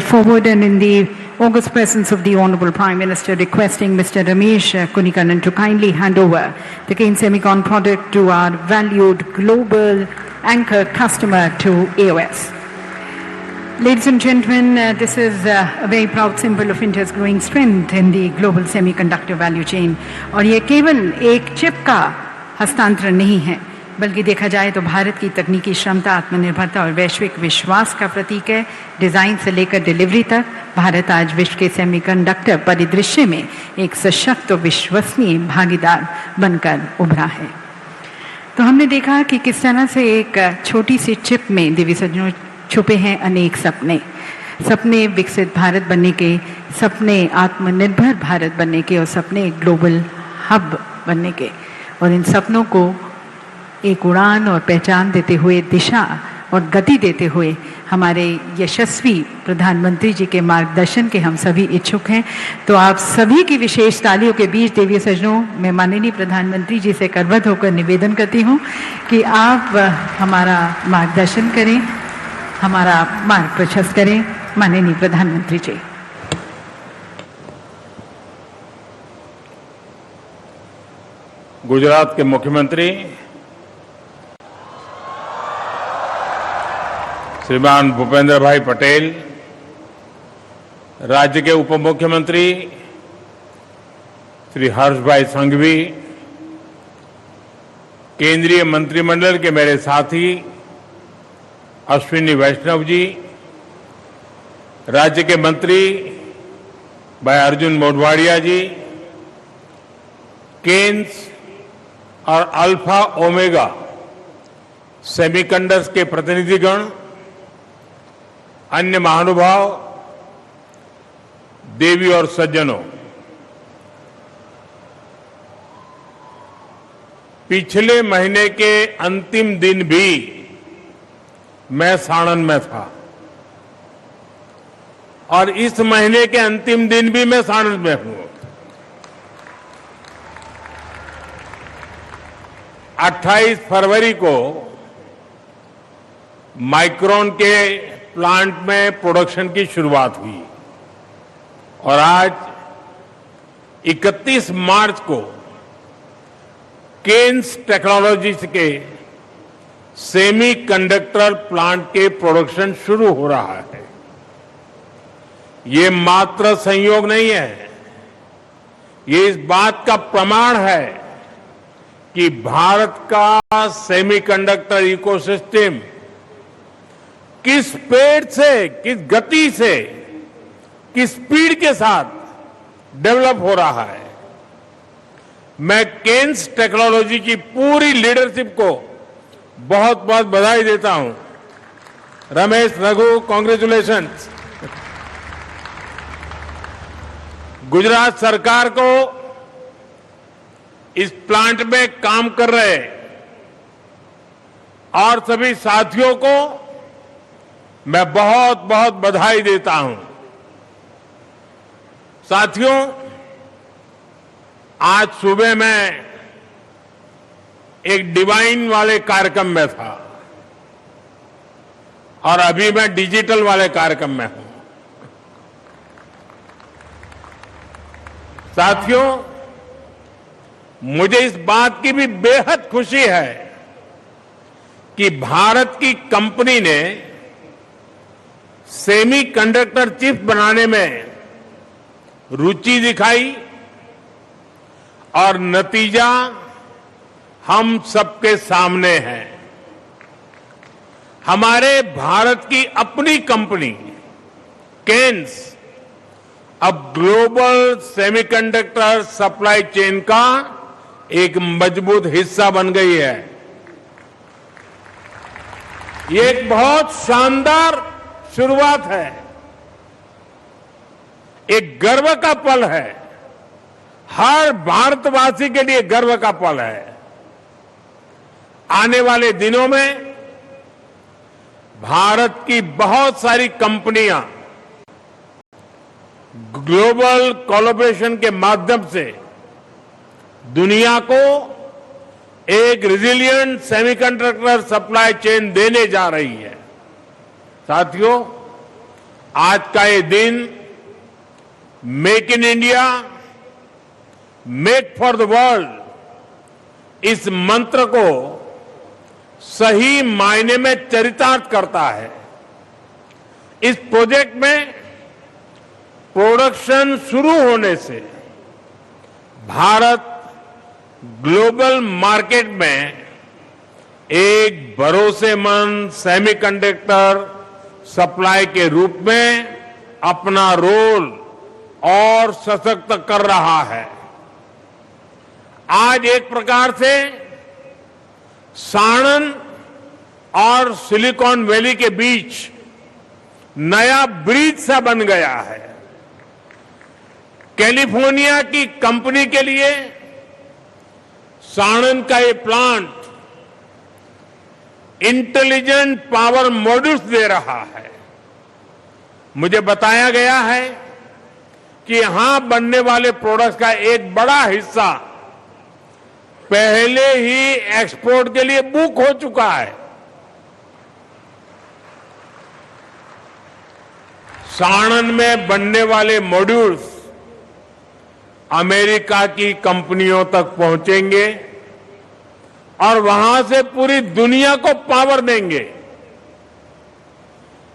forward and in the august presence of the Honorable Prime Minister, requesting Mr. Ramesh Kunikanan to kindly hand over the Kaynes Semicon product to our valued global anchor customer to AOS. Ladies and gentlemen, this is a very proud symbol of India's growing strength in the global semiconductor value chain. और ये केवल एक chip का हस्तांतरण नहीं है, बल्कि देखा जाए तो भारत की तकनीकी क्षमता, आत्मनिर्भरता और वैश्विक विश्वास का प्रतीक है। डिज़ाइन से लेकर डिलीवरी तक भारत आज विश्व के सेमीकंडक्टर परिदृश्य में एक सशक्त और विश्वसनीय भागीदार बनकर उभरा है। तो हमने देखा कि किस तरह से एक छोटी सी चिप में देवी सज्जनों छुपे हैं अनेक सपने, सपने विकसित भारत बनने के, सपने आत्मनिर्भर भारत बनने के और सपने ग्लोबल हब बनने के। और इन सपनों को एक उड़ान और पहचान देते हुए, दिशा और गति देते हुए हमारे यशस्वी प्रधानमंत्री जी के मार्गदर्शन के हम सभी इच्छुक हैं। तो आप सभी की विशेष तालियों के बीच देवी सज्जनों, मैं माननीय प्रधानमंत्री जी से करबद्ध होकर निवेदन करती हूँ कि आप हमारा मार्गदर्शन करें, हमारा मार्ग प्रशस्त करें। माननीय प्रधानमंत्री जी। गुजरात के मुख्यमंत्री श्रीमान भूपेंद्र भाई पटेल, राज्य के उप मुख्यमंत्री श्री हर्ष भाई संघवी, केंद्रीय मंत्रिमंडल के मेरे साथी अश्विनी वैष्णव जी, राज्य के मंत्री भाई अर्जुन मोढवाडिया जी, केन्स और अल्फा ओमेगा सेमीकंडक्टर्स के प्रतिनिधिगण, अन्य महानुभाव, देवी और सज्जनों, पिछले महीने के अंतिम दिन भी मैं साणंद में था और इस महीने के अंतिम दिन भी मैं साणंद में हूं। 28 फरवरी को माइक्रोन के प्लांट में प्रोडक्शन की शुरुआत हुई और आज 31 मार्च को केन्स टेक्नोलॉजीज के सेमीकंडक्टर प्लांट के प्रोडक्शन शुरू हो रहा है। ये मात्र संयोग नहीं है, ये इस बात का प्रमाण है कि भारत का सेमीकंडक्टर इकोसिस्टम किस पेड़ से, किस गति से, किस स्पीड के साथ डेवलप हो रहा है। मैं केन्स टेक्नोलॉजी की पूरी लीडरशिप को बहुत बहुत बधाई देता हूं। रमेश, रघु, कांग्रेचुलेशंस। गुजरात सरकार को, इस प्लांट में काम कर रहे और सभी साथियों को मैं बहुत बहुत बधाई देता हूं। साथियों, आज सुबह मैं एक डिवाइन वाले कार्यक्रम में था और अभी मैं डिजिटल वाले कार्यक्रम में हूं। साथियों, मुझे इस बात की भी बेहद खुशी है कि भारत की कंपनी ने सेमीकंडक्टर चिप बनाने में रुचि दिखाई और नतीजा हम सबके सामने है। हमारे भारत की अपनी कंपनी केन्स अब ग्लोबल सेमीकंडक्टर सप्लाई चेन का एक मजबूत हिस्सा बन गई है। ये एक बहुत शानदार शुरुआत है, एक गर्व का पल है, हर भारतवासी के लिए गर्व का पल है। आने वाले दिनों में भारत की बहुत सारी कंपनियां ग्लोबल कोलैबोरेशन के माध्यम से दुनिया को एक रेजिलिएंट सेमीकंडक्टर सप्लाई चेन देने जा रही है। साथियों, आज का ये दिन make in India, make for the world इस मंत्र को सही मायने में चरितार्थ करता है। इस प्रोजेक्ट में प्रोडक्शन शुरू होने से भारत ग्लोबल मार्केट में एक भरोसेमंद सेमीकंडक्टर सप्लाई के रूप में अपना रोल और सशक्त कर रहा है। आज एक प्रकार से साणंद और सिलिकॉन वैली के बीच नया ब्रिज सा बन गया है। कैलिफोर्निया की कंपनी के लिए साणंद का ये प्लांट इंटेलिजेंट पावर मॉड्यूल्स दे रहा है। मुझे बताया गया है कि यहां बनने वाले प्रोडक्ट्स का एक बड़ा हिस्सा पहले ही एक्सपोर्ट के लिए बुक हो चुका है। साणंद में बनने वाले मॉड्यूल्स अमेरिका की कंपनियों तक पहुंचेंगे और वहां से पूरी दुनिया को पावर देंगे।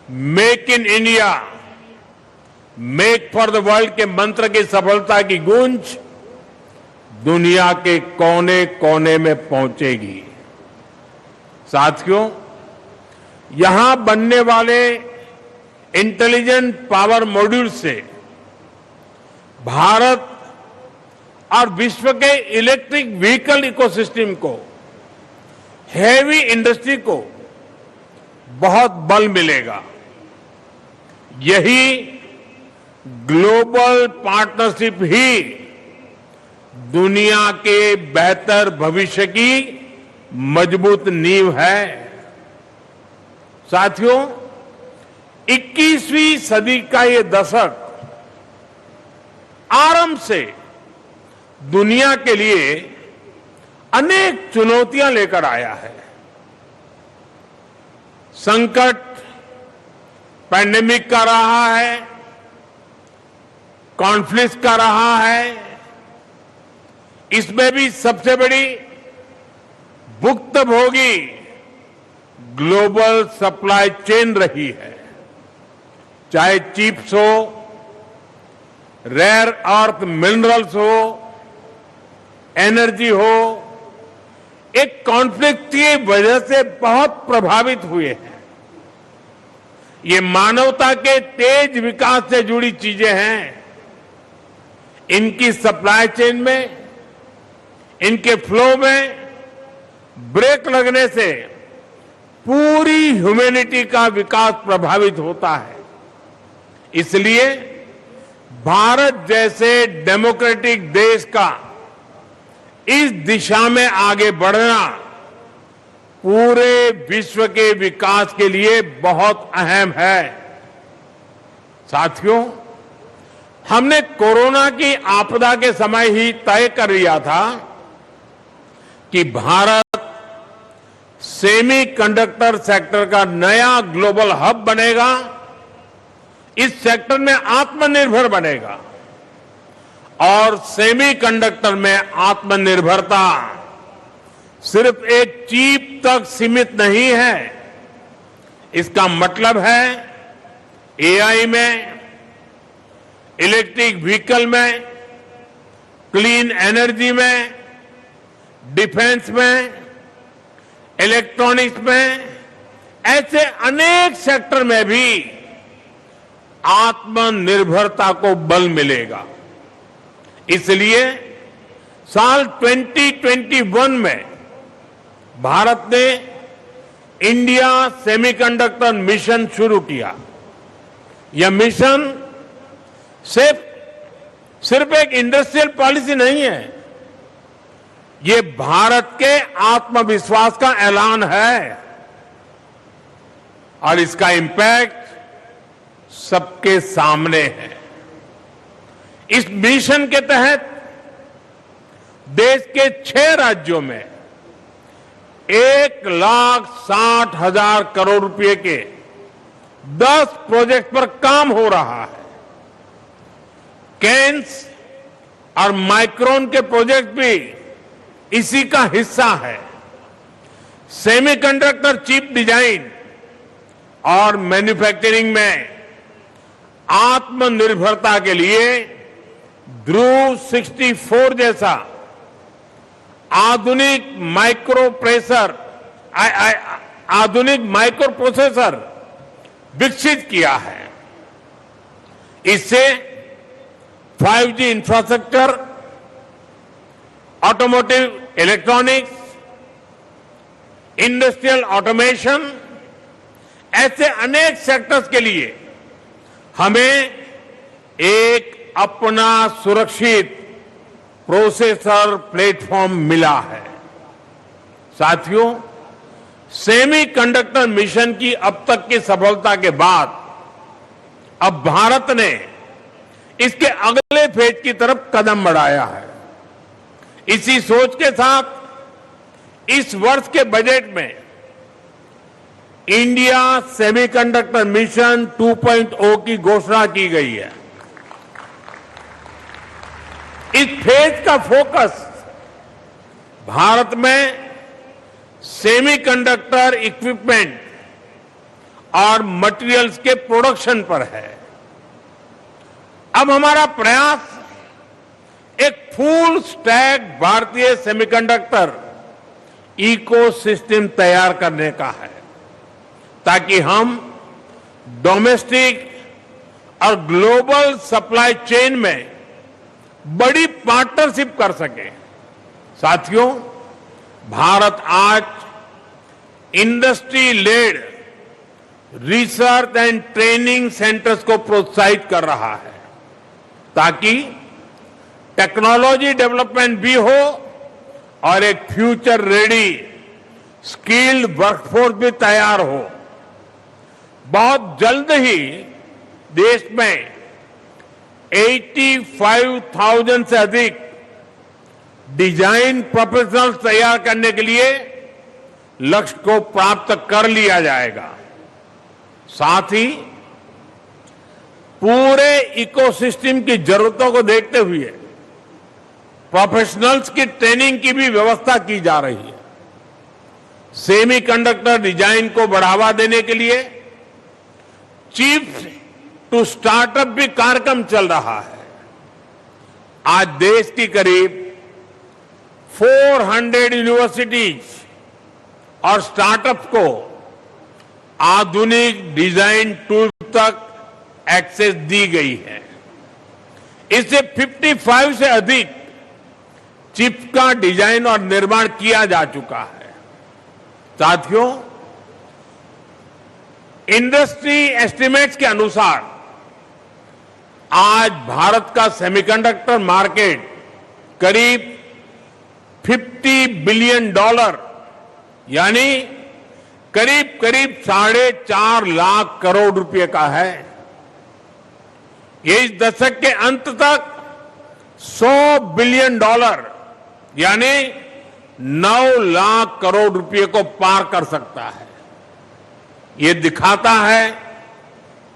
Make in India, make for the world के मंत्र की सफलता की गूंज दुनिया के कोने कोने में पहुंचेगी। साथियों, यहां बनने वाले इंटेलिजेंट पावर मॉड्यूल से भारत और विश्व के इलेक्ट्रिक व्हीकल इकोसिस्टम को, हेवी इंडस्ट्री को बहुत बल मिलेगा। यही ग्लोबल पार्टनरशिप ही दुनिया के बेहतर भविष्य की मजबूत नींव है। साथियों, 21वीं सदी का ये दशक आरंभ से दुनिया के लिए अनेक चुनौतियां लेकर आया है। संकट पैंडेमिक का रहा है, कॉन्फ्लिक्ट का रहा है। इसमें भी सबसे बड़ी भुक्तभोगी ग्लोबल सप्लाई चेन रही है। चाहे चिप्स हो, रेयर अर्थ मिनरल्स हो, एनर्जी हो, एक कॉन्फ्लिक्ट की वजह से बहुत प्रभावित हुए हैं। ये मानवता के तेज विकास से जुड़ी चीजें हैं। इनकी सप्लाई चेन में, इनके फ्लो में ब्रेक लगने से पूरी ह्यूमैनिटी का विकास प्रभावित होता है। इसलिए भारत जैसे डेमोक्रेटिक देश का इस दिशा में आगे बढ़ना पूरे विश्व के विकास के लिए बहुत अहम है। साथियों, हमने कोरोना की आपदा के समय ही तय कर लिया था कि भारत सेमीकंडक्टर सेक्टर का नया ग्लोबल हब बनेगा, इस सेक्टर में आत्मनिर्भर बनेगा। और सेमीकंडक्टर में आत्मनिर्भरता सिर्फ एक चिप तक सीमित नहीं है। इसका मतलब है एआई में, इलेक्ट्रिक व्हीकल में, क्लीन एनर्जी में, डिफेंस में, इलेक्ट्रॉनिक्स में, ऐसे अनेक सेक्टर में भी आत्मनिर्भरता को बल मिलेगा। इसलिए साल 2021 में भारत ने इंडिया सेमीकंडक्टर मिशन शुरू किया। यह मिशन सिर्फ एक इंडस्ट्रियल पॉलिसी नहीं है, ये भारत के आत्मविश्वास का ऐलान है और इसका इंपैक्ट सबके सामने है। इस मिशन के तहत देश के 6 राज्यों में 1,60,000 करोड़ रुपए के 10 प्रोजेक्ट पर काम हो रहा है। केन्स और माइक्रोन के प्रोजेक्ट भी इसी का हिस्सा है। सेमीकंडक्टर चिप डिजाइन और मैन्युफैक्चरिंग में आत्मनिर्भरता के लिए ध्रुव 64 जैसा आधुनिक माइक्रो प्रोसेसर विकसित किया है। इससे 5G infrastructure, automotive electronics, industrial automation, ऐसे अनेक सेक्टर्स के लिए हमें एक अपना सुरक्षित प्रोसेसर प्लेटफॉर्म मिला है। साथियों, सेमीकंडक्टर मिशन की अब तक की सफलता के बाद अब भारत ने इसके अगले फेज की तरफ कदम बढ़ाया है। इसी सोच के साथ इस वर्ष के बजट में इंडिया सेमीकंडक्टर मिशन 2.0 की घोषणा की गई है। इस फेज का फोकस भारत में सेमीकंडक्टर इक्विपमेंट और मटेरियल्स के प्रोडक्शन पर है। अब हमारा प्रयास एक फुल स्टैक भारतीय सेमीकंडक्टर इकोसिस्टम तैयार करने का है, ताकि हम डोमेस्टिक और ग्लोबल सप्लाई चेन में बड़ी पार्टनरशिप कर सके। साथियों, भारत आज industry led research and training centres को प्रोत्साहित कर रहा है, ताकि टेक्नोलॉजी डेवलपमेंट भी हो और एक फ्यूचर रेडी स्किल्ड वर्कफोर्स भी तैयार हो। बहुत जल्द ही देश में 85,000 से अधिक डिजाइन प्रोफेशनल्स तैयार करने के लिए लक्ष्य को प्राप्त कर लिया जाएगा। साथ ही पूरे इकोसिस्टम की जरूरतों को देखते हुए प्रोफेशनल्स की ट्रेनिंग की भी व्यवस्था की जा रही है। सेमीकंडक्टर डिजाइन को बढ़ावा देने के लिए चिप्स टू स्टार्टअप भी कार्यक्रम चल रहा है। आज देश की करीब 400 यूनिवर्सिटीज और स्टार्टअप्स को आधुनिक डिजाइन टूल तक एक्सेस दी गई है। इससे 55 से अधिक चिप का डिजाइन और निर्माण किया जा चुका है। साथियों, इंडस्ट्री एस्टिमेट्स के अनुसार आज भारत का सेमीकंडक्टर मार्केट करीब $50 बिलियन यानी करीब 4.5 लाख करोड़ रुपए का है। ये इस दशक के अंत तक $100 बिलियन यानी 9 लाख करोड़ रुपए को पार कर सकता है। ये दिखाता है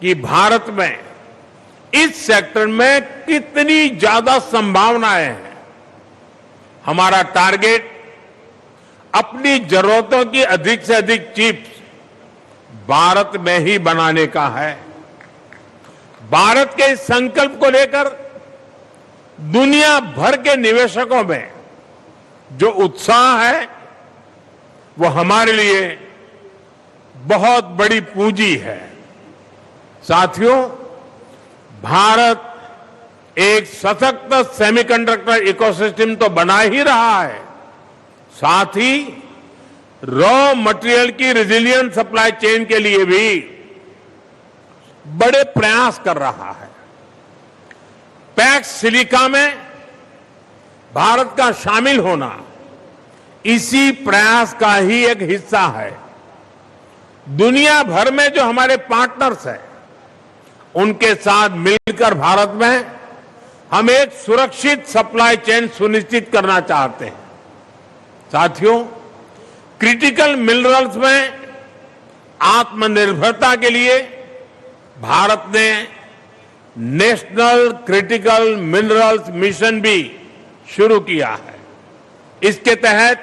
कि भारत में इस सेक्टर में कितनी ज्यादा संभावनाएं हैं। हमारा टारगेट अपनी जरूरतों की अधिक से अधिक चिप्स भारत में ही बनाने का है। भारत के इस संकल्प को लेकर दुनिया भर के निवेशकों में जो उत्साह है वो हमारे लिए बहुत बड़ी पूंजी है। साथियों, भारत एक सशक्त सेमीकंडक्टर इकोसिस्टम तो बना ही रहा है, साथ ही रॉ मटेरियल की रेजिलिएंट सप्लाई चेन के लिए भी बड़े प्रयास कर रहा है। पैक्स सिलिका में भारत का शामिल होना इसी प्रयास का ही एक हिस्सा है। दुनिया भर में जो हमारे पार्टनर्स हैं, उनके साथ मिलकर भारत में हम एक सुरक्षित सप्लाई चेन सुनिश्चित करना चाहते हैं। साथियों, क्रिटिकल मिनरल्स में आत्मनिर्भरता के लिए भारत ने नेशनल क्रिटिकल मिनरल्स मिशन भी शुरू किया है। इसके तहत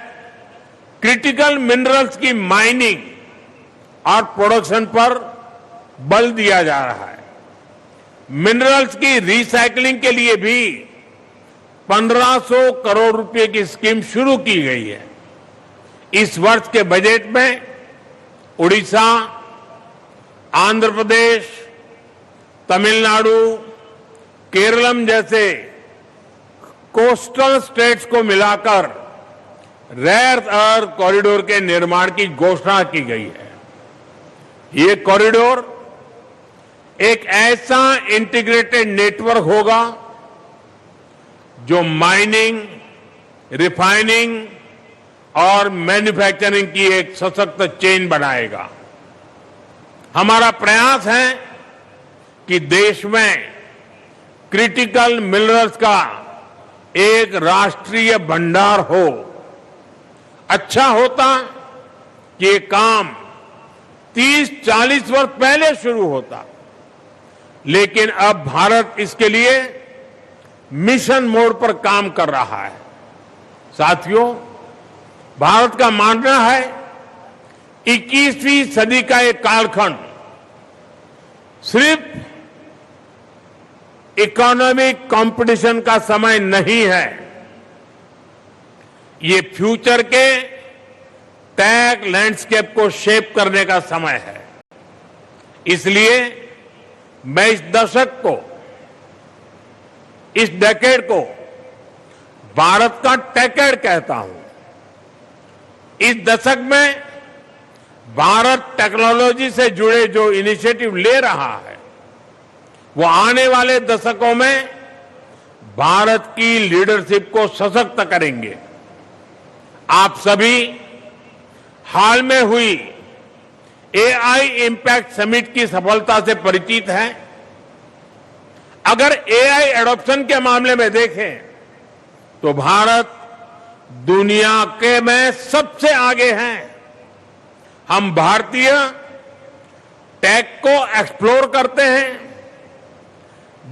क्रिटिकल मिनरल्स की माइनिंग और प्रोडक्शन पर बल दिया जा रहा है। मिनरल्स की रिसाइकलिंग के लिए भी 1500 करोड़ रुपए की स्कीम शुरू की गई है। इस वर्ष के बजट में उड़ीसा, आंध्र प्रदेश, तमिलनाडु, केरलम जैसे कोस्टल स्टेट्स को मिलाकर रेयर अर्थ कॉरिडोर के निर्माण की घोषणा की गई है। ये कॉरिडोर एक ऐसा इंटीग्रेटेड नेटवर्क होगा जो माइनिंग, रिफाइनिंग और मैन्युफैक्चरिंग की एक सशक्त चेन बनाएगा। हमारा प्रयास है कि देश में क्रिटिकल मिनरल्स का एक राष्ट्रीय भंडार हो। अच्छा होता कि ये काम 30-40 वर्ष पहले शुरू होता, लेकिन अब भारत इसके लिए मिशन मोड पर काम कर रहा है। साथियों, भारत का मानना है 21वीं सदी का एक कालखंड सिर्फ इकोनॉमिक कंपटीशन का समय नहीं है, ये फ्यूचर के टेक लैंडस्केप को शेप करने का समय है। इसलिए मैं इस दशक को, इस डेकेड को भारत का टेकेड कहता हूं। इस दशक में भारत टेक्नोलॉजी से जुड़े जो इनिशिएटिव ले रहा है, वो आने वाले दशकों में भारत की लीडरशिप को सशक्त करेंगे। आप सभी हाल में हुई एआई इंपैक्ट समिट की सफलता से परिचित हैं। अगर एआई एडॉप्शन के मामले में देखें तो भारत दुनिया के में सबसे आगे हैं। हम भारतीय टेक को एक्सप्लोर करते हैं।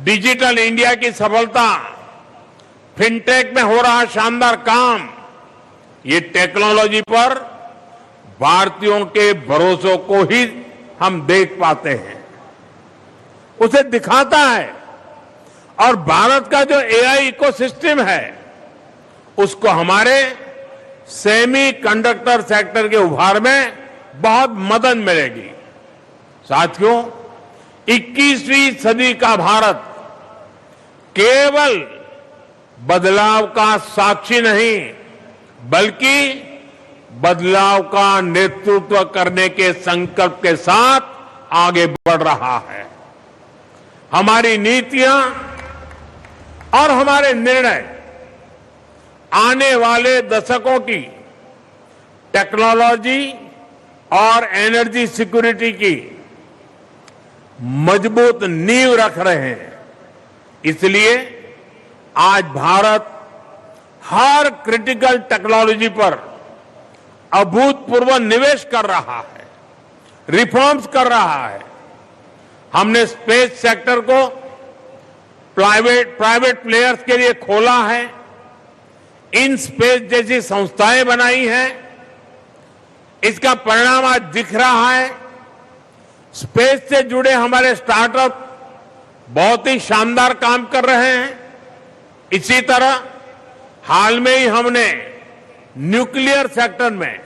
डिजिटल इंडिया की सफलता, फिनटेक में हो रहा शानदार काम, ये टेक्नोलॉजी पर भारतीयों के भरोसे को ही हम देख पाते हैं, उसे दिखाता है। और भारत का जो एआई इकोसिस्टम है, उसको हमारे सेमीकंडक्टर सेक्टर के उभार में बहुत मदद मिलेगी। साथियों, 21वीं सदी का भारत केवल बदलाव का साक्षी नहीं, बल्कि बदलाव का नेतृत्व करने के संकल्प के साथ आगे बढ़ रहा है। हमारी नीतियां और हमारे निर्णय आने वाले दशकों की टेक्नोलॉजी और एनर्जी सिक्योरिटी की मजबूत नींव रख रहे हैं। इसलिए आज भारत हर क्रिटिकल टेक्नोलॉजी पर अभूतपूर्व निवेश कर रहा है, रिफॉर्म्स कर रहा है। हमने स्पेस सेक्टर को प्राइवेट प्लेयर्स के लिए खोला है, इन स्पेस जैसी संस्थाएं बनाई हैं। इसका परिणाम आज दिख रहा है। स्पेस से जुड़े हमारे स्टार्टअप बहुत ही शानदार काम कर रहे हैं। इसी तरह हाल में ही हमने न्यूक्लियर सेक्टर में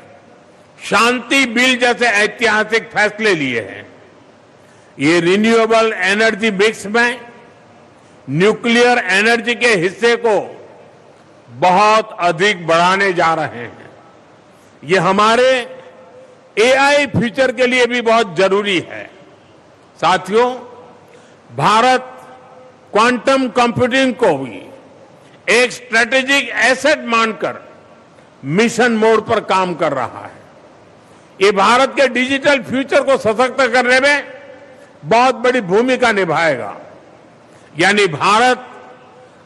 शांति बिल जैसे ऐतिहासिक फैसले लिए हैं। ये रिन्यूएबल एनर्जी मिक्स में न्यूक्लियर एनर्जी के हिस्से को बहुत अधिक बढ़ाने जा रहे हैं। ये हमारे एआई फ्यूचर के लिए भी बहुत जरूरी है। साथियों, भारत क्वांटम कंप्यूटिंग को भी एक स्ट्रेटेजिक एसेट मानकर मिशन मोड पर काम कर रहा है। ये भारत के डिजिटल फ्यूचर को सशक्त करने में बहुत बड़ी भूमिका निभाएगा। यानी भारत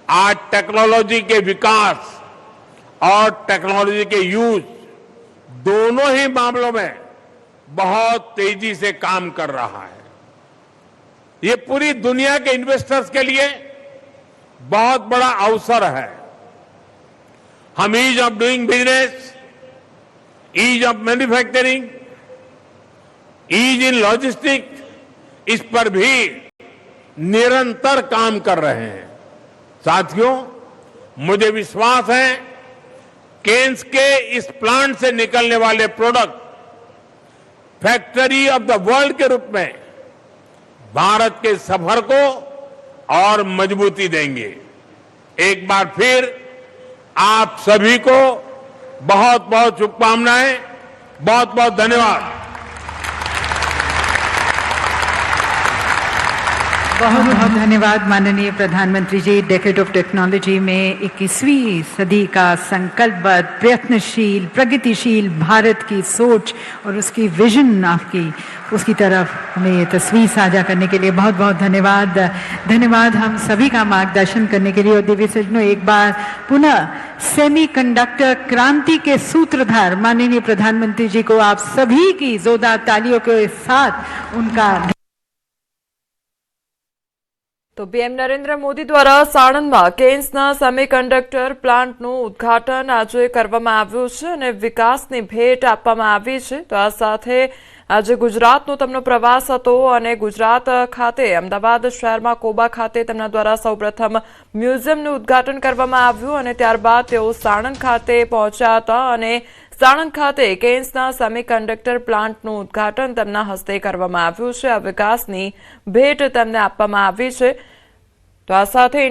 आज टेक्नोलॉजी के विकास और टेक्नोलॉजी के यूज दोनों ही मामलों में बहुत तेजी से काम कर रहा है। ये पूरी दुनिया के इन्वेस्टर्स के लिए बहुत बड़ा अवसर है। हम ease of doing business, ease of manufacturing, ease in logistics, इस पर भी निरंतर काम कर रहे हैं। साथियों, मुझे विश्वास है केन्स के इस प्लांट से निकलने वाले product factory of the world के रूप में भारत के सफर को और मजबूती देंगे। एक बार फिर आप सभी को बहुत बहुत शुभकामनाएं, बहुत बहुत धन्यवाद। बहुत बहुत धन्यवाद माननीय प्रधानमंत्री जी। डेकेड ऑफ टेक्नोलॉजी में 21वीं सदी का संकल्पबद्ध, प्रयत्नशील, प्रगतिशील भारत की सोच और उसकी विजन आपकी, उसकी तरफ हमें ये तस्वीर साझा करने के लिए बहुत बहुत धन्यवाद। धन्यवाद हम सभी का मार्गदर्शन करने के लिए। और दिव्य सज्जनों, एक बार पुनः सेमीकंडक्टर क्रांति के सूत्रधार माननीय प्रधानमंत्री जी को आप सभी की जोरदार तालियों के साथ उनका। तो पीएम नरेंद्र मोदी द्वारा સાણંદમાં કેન્સના સેમિકન્ડક્ટર પ્લાન્ટનું ઉદ્ઘાટન આજે કરવામાં આવ્યું છે અને વિકાસની ભેટ આપવામાં આવી છે। તો આ સાથે આજે ગુજરાતનો તેમનો પ્રવાસ હતો અને ગુજરાત ખાતે અમદાવાદ શહેરમાં કોબા ખાતે તેમના દ્વારા સૌપ્રથમ મ્યુઝિયમનું ઉદ્ઘાટન કરવામાં આવ્યું અને ત્યારબાદ તેઓ સાણંદ ખાતે પહોંચ્યા હતા અને સાણંદ ખાતે કેન્સના સેમિકન્ડક્ટર પ્લાન્ટનું ઉદ્ઘાટન તેમના હસ્તે કરવામાં આવ્યું છે। આ વિકાસની ભેટ તેમને આપવામાં આવી છે। તો આ સાથે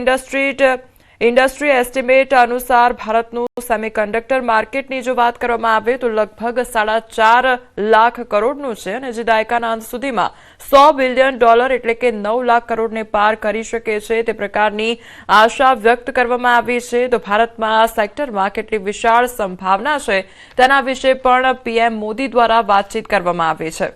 ઇન્ડસ્ટ્રી એસ્ટિમેટ અનુસાર ભારતનું સેમિકન્ડક્ટર માર્કેટની જો વાત કરવામાં આવે તો લગભગ 4.5 લાખ કરોડનું છે અને જે દાયકાના અંત સુધીમાં $100 બિલિયન એટલે કે 9 લાખ કરોડને પાર કરી શકે છે તે પ્રકારની આશા વ્યક્ત કરવામાં આવી છે। તો ભારતમાં આ સેક્ટરમાં કેટલી વિશાળ સંભાવના છે તેના વિશે પણ પીએમ મોદી દ્વારા વાતચીત કરવામાં આવી છે।